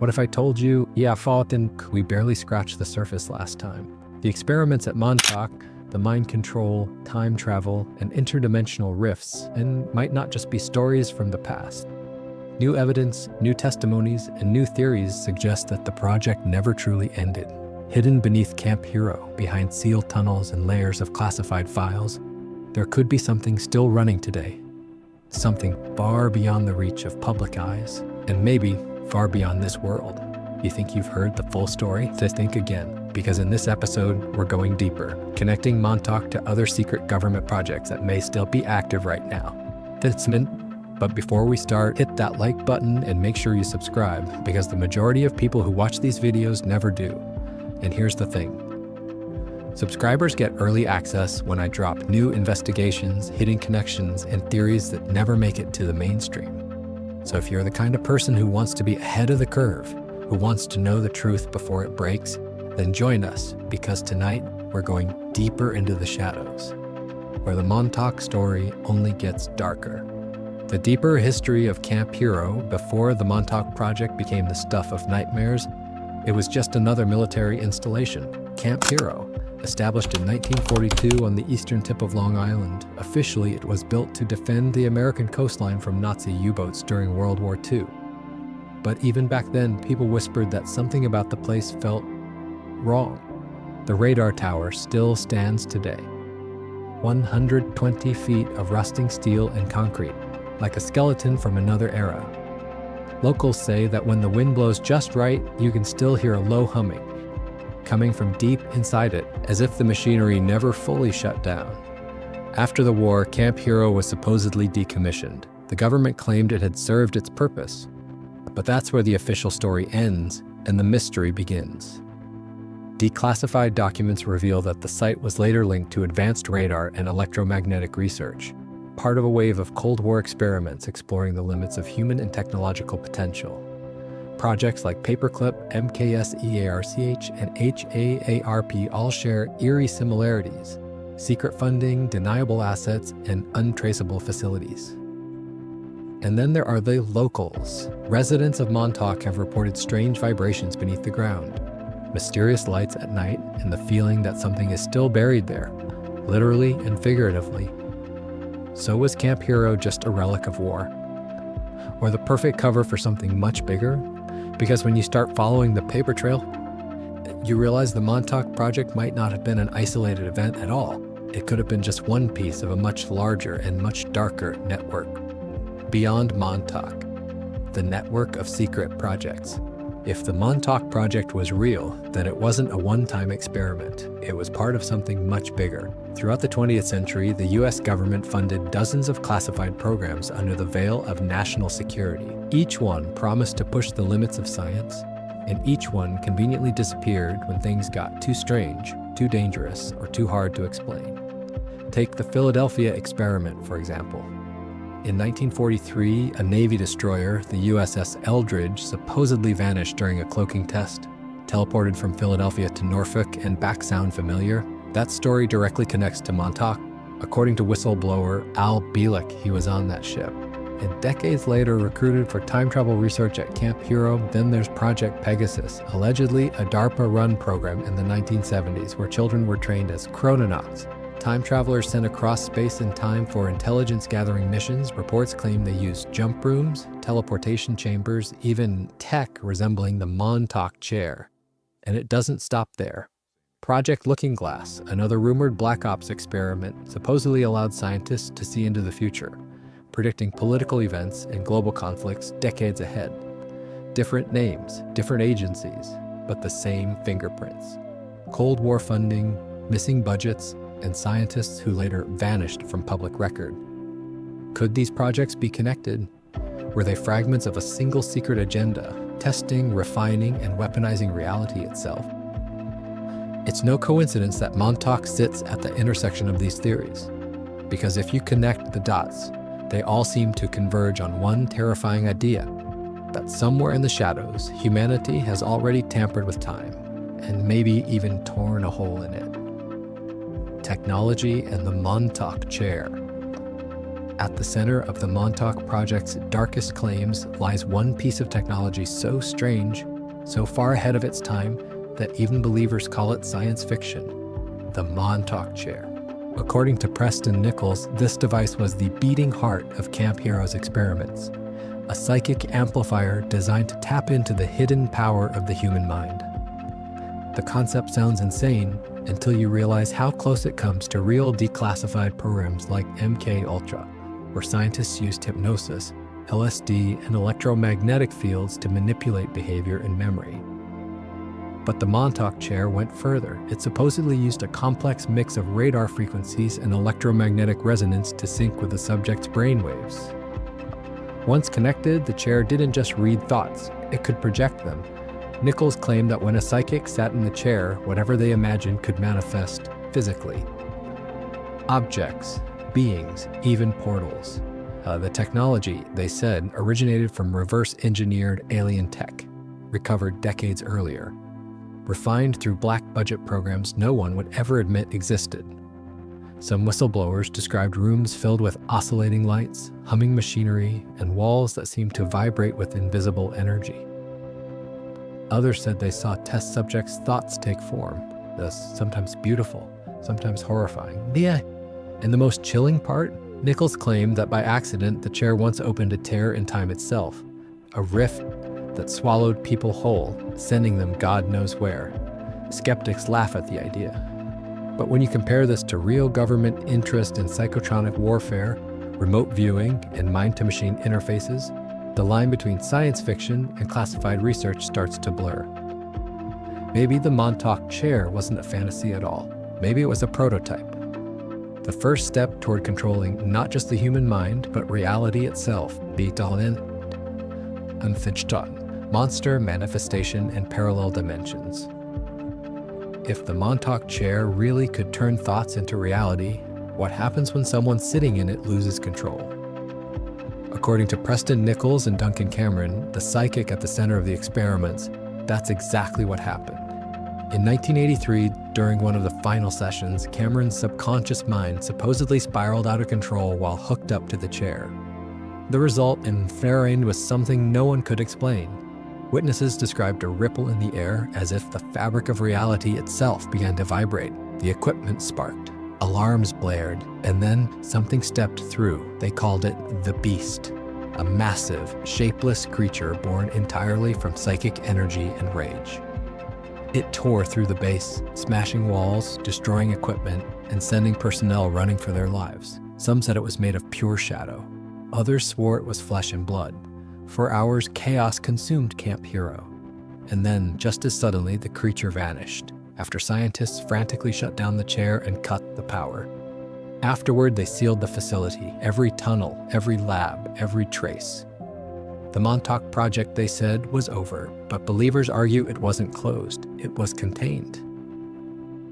What if I told you, yeah, we barely scratched the surface last time? The experiments at Montauk, the mind control, time travel, and interdimensional rifts, and might not just be stories from the past. New evidence, new testimonies, and new theories suggest that the project never truly ended. Hidden beneath Camp Hero, behind sealed tunnels and layers of classified files, there could be something still running today. Something far beyond the reach of public eyes, and maybe far beyond this world. You think you've heard the full story? Then think again, because in this episode, we're going deeper, connecting Montauk to other secret government projects that may still be active right now. But before we start, hit that like button and make sure you subscribe, because the majority of people who watch these videos never do. And here's the thing. Subscribers get early access when I drop new investigations, hidden connections, and theories that never make it to the mainstream. So if you're the kind of person who wants to be ahead of the curve, who wants to know the truth before it breaks, then join us, because tonight we're going deeper into the shadows, where the Montauk story only gets darker. The deeper history of Camp Hero before the Montauk Project became the stuff of nightmares, it was just another military installation. Camp Hero, established in 1942 on the eastern tip of Long Island, officially it was built to defend the American coastline from Nazi U-boats during World War II. But even back then, people whispered that something about the place felt wrong. The radar tower still stands today. 120 feet of rusting steel and concrete, like a skeleton from another era. Locals say that when the wind blows just right, you can still hear a low humming, coming from deep inside it, as if the machinery never fully shut down. After the war, Camp Hero was supposedly decommissioned. The government claimed it had served its purpose. But that's where the official story ends and the mystery begins. Declassified documents reveal that the site was later linked to advanced radar and electromagnetic research, part of a wave of Cold War experiments exploring the limits of human and technological potential. Projects like Paperclip, MKS-EARCH, and HAARP all share eerie similarities: secret funding, deniable assets, and untraceable facilities. And then there are the locals. Residents of Montauk have reported strange vibrations beneath the ground, mysterious lights at night, and the feeling that something is still buried there, literally and figuratively. So was Camp Hero just a relic of war? Or the perfect cover for something much bigger? Because when you start following the paper trail, you realize the Montauk Project might not have been an isolated event at all. It could have been just one piece of a much larger and much darker network. Beyond Montauk, the network of secret projects. If the Montauk Project was real, then it wasn't a one-time experiment. It was part of something much bigger. Throughout the 20th century, the US government funded dozens of classified programs under the veil of national security. Each one promised to push the limits of science, and each one conveniently disappeared when things got too strange, too dangerous, or too hard to explain. Take the Philadelphia experiment, for example. In 1943, a Navy destroyer, the USS Eldridge, supposedly vanished during a cloaking test. Teleported from Philadelphia to Norfolk and back sound familiar? That story directly connects to Montauk. According to whistleblower Al Bielek, he was on that ship. And decades later, recruited for time travel research at Camp Hero. Then there's Project Pegasus, allegedly a DARPA-run program in the 1970s where children were trained as chrononauts. Time travelers sent across space and time for intelligence-gathering missions. Reports claim they used jump rooms, teleportation chambers, even tech resembling the Montauk Chair. And it doesn't stop there. Project Looking Glass, another rumored Black Ops experiment, supposedly allowed scientists to see into the future, predicting political events and global conflicts decades ahead. Different names, different agencies, but the same fingerprints. Cold War funding, missing budgets, and scientists who later vanished from public record. Could these projects be connected? Were they fragments of a single secret agenda, testing, refining, and weaponizing reality itself? It's no coincidence that Montauk sits at the intersection of these theories, because if you connect the dots, they all seem to converge on one terrifying idea, that somewhere in the shadows, humanity has already tampered with time, and maybe even torn a hole in it. Technology and the Montauk Chair. At the center of the Montauk Project's darkest claims lies one piece of technology so strange so far ahead of its time that even believers call it science fiction: the Montauk Chair. According to Preston Nichols, this device was the beating heart of Camp Hero's experiments, a psychic amplifier designed to tap into the hidden power of the human mind. The concept sounds insane until you realize how close it comes to real declassified programs like MK Ultra, where scientists used hypnosis, LSD, and electromagnetic fields to manipulate behavior and memory. But the Montauk Chair went further. It supposedly used a complex mix of radar frequencies and electromagnetic resonance to sync with the subject's brainwaves. Once connected, the chair didn't just read thoughts, it could project them. Nichols claimed that when a psychic sat in the chair, whatever they imagined could manifest physically. Objects, beings, even portals. The technology, they said, originated from reverse-engineered alien tech, recovered decades earlier, refined through black-budget programs no one would ever admit existed. Some whistleblowers described rooms filled with oscillating lights, humming machinery, and walls that seemed to vibrate with invisible energy. Others said they saw test subjects' thoughts take form, sometimes beautiful, sometimes horrifying. Yeah. And the most chilling part? Nichols claimed that by accident, the chair once opened a tear in time itself, a rift that swallowed people whole, sending them God knows where. Skeptics laugh at the idea. But when you compare this to real government interest in psychotronic warfare, remote viewing, and mind-to-machine interfaces, the line between science fiction and classified research starts to blur. Maybe the Montauk Chair wasn't a fantasy at all. Maybe it was a prototype. The first step toward controlling not just the human mind, but reality itself. Monster, manifestation, and parallel dimensions. If the Montauk Chair really could turn thoughts into reality, what happens when someone sitting in it loses control? According to Preston Nichols and Duncan Cameron, the psychic at the center of the experiments, that's exactly what happened. In 1983, during one of the final sessions, Cameron's subconscious mind supposedly spiraled out of control while hooked up to the chair. The result in Farain was something no one could explain. Witnesses described a ripple in the air as if the fabric of reality itself began to vibrate. The equipment sparked. Alarms blared, and then something stepped through. They called it the Beast, a massive, shapeless creature born entirely from psychic energy and rage. It tore through the base, smashing walls, destroying equipment, and sending personnel running for their lives. Some said it was made of pure shadow. Others swore it was flesh and blood. For hours, chaos consumed Camp Hero. And then, just as suddenly, the creature vanished, after scientists frantically shut down the chair and cut the power. Afterward, they sealed the facility, every tunnel, every lab, every trace. The Montauk Project, they said, was over, but believers argue it wasn't closed, it was contained.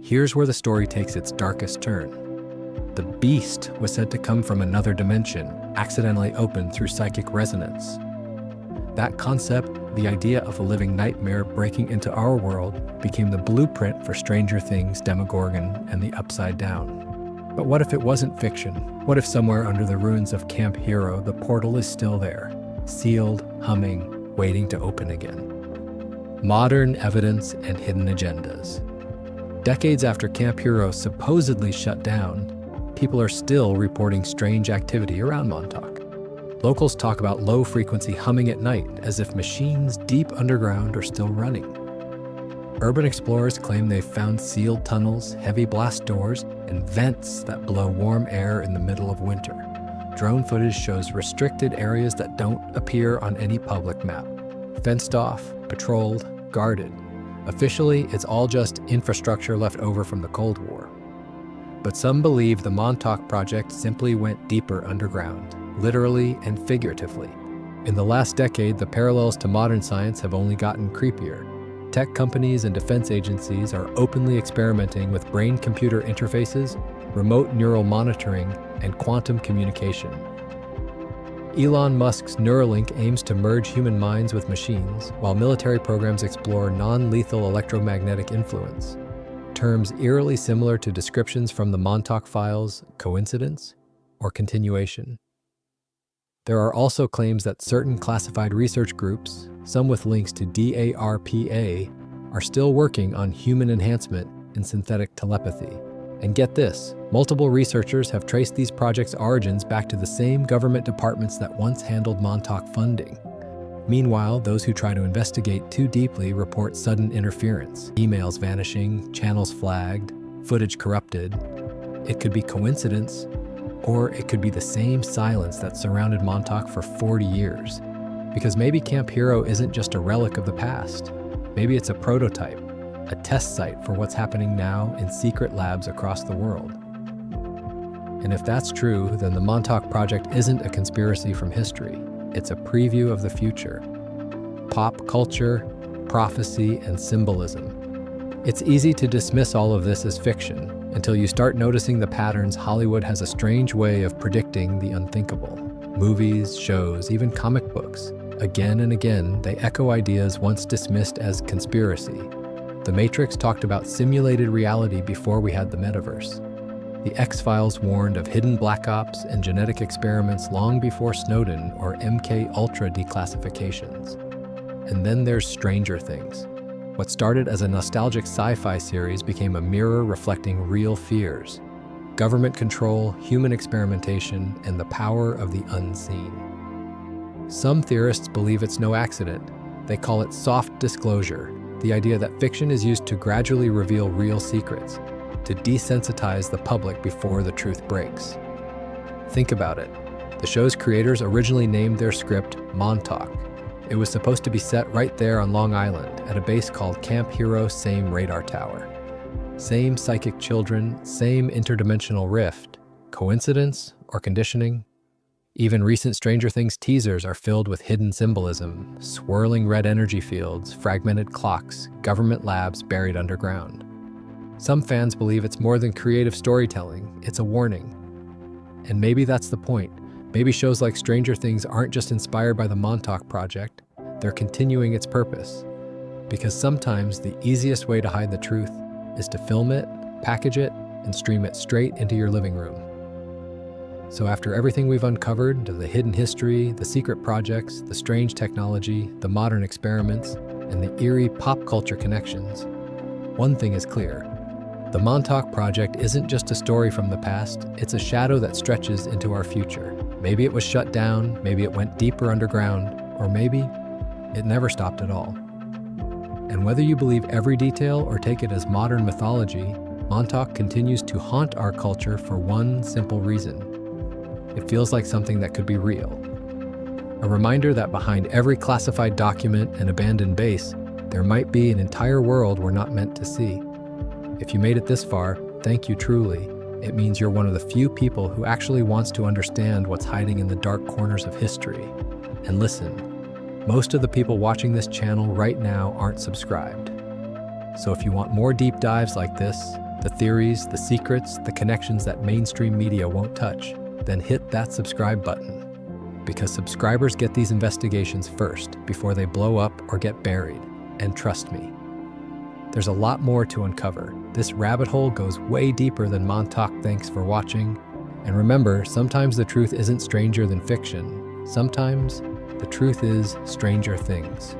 Here's where the story takes its darkest turn. The Beast was said to come from another dimension, accidentally opened through psychic resonance. That concept, the idea of a living nightmare breaking into our world, became the blueprint for Stranger Things, Demogorgon, and the Upside Down. But what if it wasn't fiction? What if somewhere under the ruins of Camp Hero, the portal is still there, sealed, humming, waiting to open again? Modern evidence and hidden agendas. Decades after Camp Hero supposedly shut down, people are still reporting strange activity around Montauk. Locals talk about low-frequency humming at night, as if machines deep underground are still running. Urban explorers claim they've found sealed tunnels, heavy blast doors, and vents that blow warm air in the middle of winter. Drone footage shows restricted areas that don't appear on any public map. Fenced off, patrolled, guarded. Officially, it's all just infrastructure left over from the Cold War. But some believe the Montauk Project simply went deeper underground, literally and figuratively. In the last decade, the parallels to modern science have only gotten creepier. Tech companies and defense agencies are openly experimenting with brain-computer interfaces, remote neural monitoring, and quantum communication. Elon Musk's Neuralink aims to merge human minds with machines, while military programs explore non-lethal electromagnetic influence. Terms eerily similar to descriptions from the Montauk Files: coincidence or continuation? There are also claims that certain classified research groups, some with links to DARPA, are still working on human enhancement in synthetic telepathy. And get this, multiple researchers have traced these projects' origins back to the same government departments that once handled Montauk funding. Meanwhile, those who try to investigate too deeply report sudden interference, emails vanishing, channels flagged, footage corrupted. It could be coincidence, or it could be the same silence that surrounded Montauk for 40 years. Because maybe Camp Hero isn't just a relic of the past. Maybe it's a prototype, a test site for what's happening now in secret labs across the world. And if that's true, then the Montauk Project isn't a conspiracy from history. It's a preview of the future. Pop culture, prophecy, and symbolism. It's easy to dismiss all of this as fiction until you start noticing the patterns Hollywood has a strange way of predicting the unthinkable. Movies, shows, even comic books. Again and again, they echo ideas once dismissed as conspiracy. The Matrix talked about simulated reality before we had the metaverse. The X-Files warned of hidden black ops and genetic experiments long before Snowden or MK Ultra declassifications. And then there's Stranger Things. What started as a nostalgic sci-fi series became a mirror reflecting real fears. Government control, human experimentation, and the power of the unseen. Some theorists believe it's no accident. They call it soft disclosure, the idea that fiction is used to gradually reveal real secrets, to desensitize the public before the truth breaks. Think about it. The show's creators originally named their script Montauk. It was supposed to be set right there on Long Island at a base called Camp Hero, same radar tower. Same psychic children, same interdimensional rift. Coincidence or conditioning? Even recent Stranger Things teasers are filled with hidden symbolism, swirling red energy fields, fragmented clocks, government labs buried underground. Some fans believe it's more than creative storytelling, it's a warning. And maybe that's the point. Maybe shows like Stranger Things aren't just inspired by the Montauk Project, they're continuing its purpose. Because sometimes the easiest way to hide the truth is to film it, package it, and stream it straight into your living room. So after everything we've uncovered, the hidden history, the secret projects, the strange technology, the modern experiments, and the eerie pop culture connections, one thing is clear. The Montauk Project isn't just a story from the past, it's a shadow that stretches into our future. Maybe it was shut down, maybe it went deeper underground, or maybe it never stopped at all. And whether you believe every detail or take it as modern mythology, Montauk continues to haunt our culture for one simple reason. It feels like something that could be real. A reminder that behind every classified document and abandoned base, there might be an entire world we're not meant to see. If you made it this far, thank you truly. It means you're one of the few people who actually wants to understand what's hiding in the dark corners of history. And listen, most of the people watching this channel right now aren't subscribed. So if you want more deep dives like this, the theories, the secrets, the connections that mainstream media won't touch, then hit that subscribe button. Because subscribers get these investigations first before they blow up or get buried. And trust me, there's a lot more to uncover. This rabbit hole goes way deeper than Montauk. Thanks for watching. And remember, sometimes the truth isn't stranger than fiction. Sometimes the truth is Stranger Things.